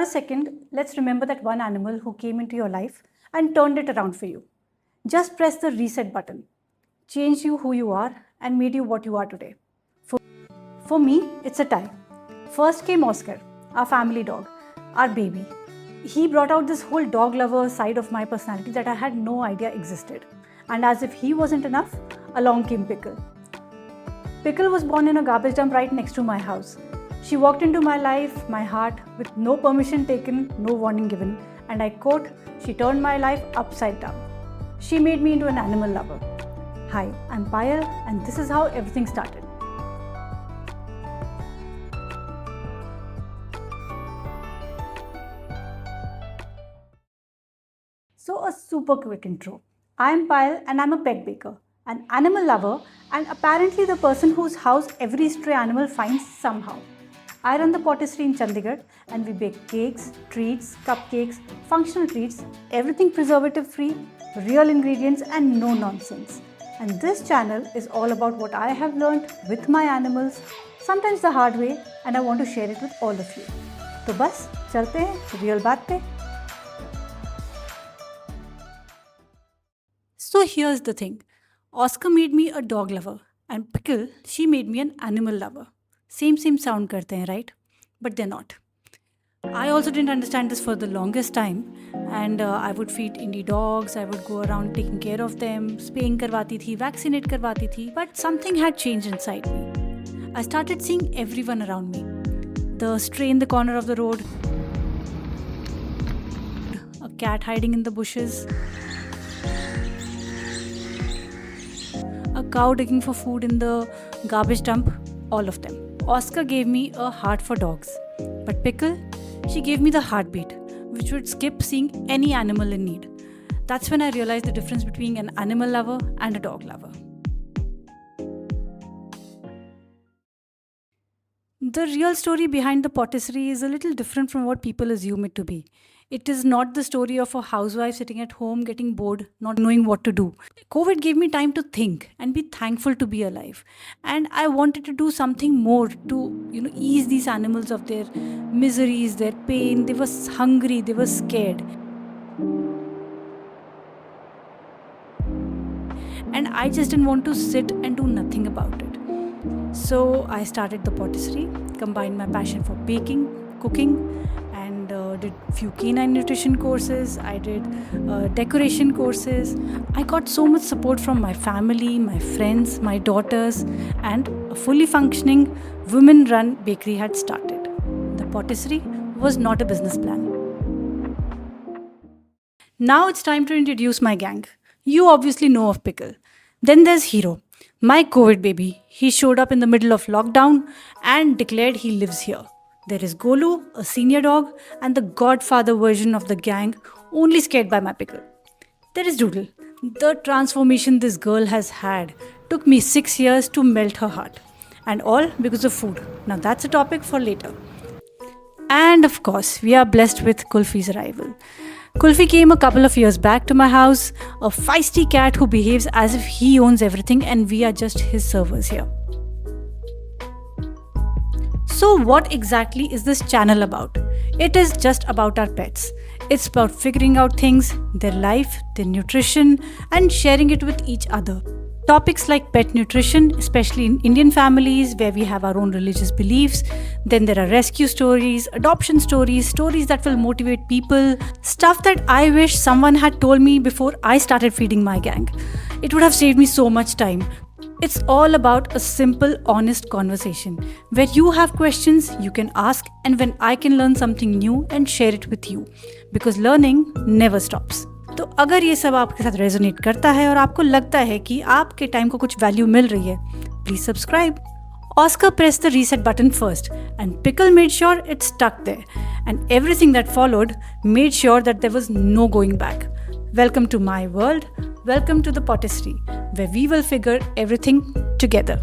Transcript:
a second, let's remember that one animal who came into your life and turned it around for you. Just press the reset button, changed you who you are, and made you what you are today. For me, it's a tie. First came Oscar, our family dog, our baby. He brought out this whole dog lover side of my personality that I had no idea existed. And as if he wasn't enough, along came Pickle. Pickle was born in a garbage dump right next to my house. She walked into my life, my heart, with no permission taken, no warning given. And I quote, she turned my life upside down. She made me into an animal lover. Hi, I'm Payal, and this is how everything started. So a super quick intro. I'm Payal and I'm a pet baker, an animal lover, and apparently the person whose house every stray animal finds somehow. I run the Pottery in Chandigarh and we bake cakes, treats, cupcakes, functional treats, everything preservative free, real ingredients and no nonsense. And this channel is all about what I have learned with my animals, sometimes the hard way, and I want to share it with all of you. तो बस चलते हैं real बात पे. So here's the thing. Oscar made me a dog lover and Pickle, she made me an animal lover. Same sound karte hain, right? But they're not. I also didn't understand this for the longest time, and I would feed indie dogs, I would go around taking care of them, spaying karwati thi, vaccinate karwati thi, but something had changed inside me. I started seeing everyone around me. The stray in the corner of the road, a cat hiding in the bushes, a cow digging for food in the garbage dump, all of them. Oscar gave me a heart for dogs, but Pickle, she gave me the heartbeat, which would skip seeing any animal in need. That's when I realized the difference between an animal lover and a dog lover. The real story behind the Pottery is a little different from what people assume it to be. It is not the story of a housewife sitting at home getting bored, not knowing what to do. COVID gave me time to think and be thankful to be alive. And I wanted to do something more to, ease these animals of their miseries, their pain. They were hungry, they were scared. And I just didn't want to sit and do nothing about it. So I started the Pottery, combined my passion for baking, cooking, and did few canine nutrition courses. I did decoration courses. I got so much support from my family, my friends, my daughters, and a fully functioning women-run bakery had started. The Pottery was not a business plan. Now it's time to introduce my gang. You obviously know of Pickle. Then there's Hero, my COVID baby. He showed up in the middle of lockdown and declared he lives here. There is Golu, a senior dog, and the godfather version of the gang, only scared by my Pickle. There is Doodle. The transformation this girl has had took me 6 years to melt her heart. And all because of food. Now that's a topic for later. And of course, we are blessed with Kulfi's arrival. Kulfi came a couple of years back to my house, a feisty cat who behaves as if he owns everything and we are just his servers here. So what exactly is this channel about? It is just about our pets. It's about figuring out things, their life, their nutrition, and sharing it with each other. Topics like pet nutrition, especially in Indian families where we have our own religious beliefs. Then there are rescue stories, adoption stories, stories that will motivate people, stuff that I wish someone had told me before I started feeding my gang. It would have saved me so much time. It's all about a simple, honest conversation where you have questions you can ask and when I can learn something new and share it with you. Because learning never stops. तो अगर ये सब आपके साथ resonate करता है और आपको लगता है कि आपके टाइम को कुछ वैल्यू मिल रही है, please subscribe. Oscar pressed the reset button first and Pickle made sure it stuck there. And everything that followed made sure that there was no going back. Welcome to my world. Welcome to the Pottery, where we will figure everything together.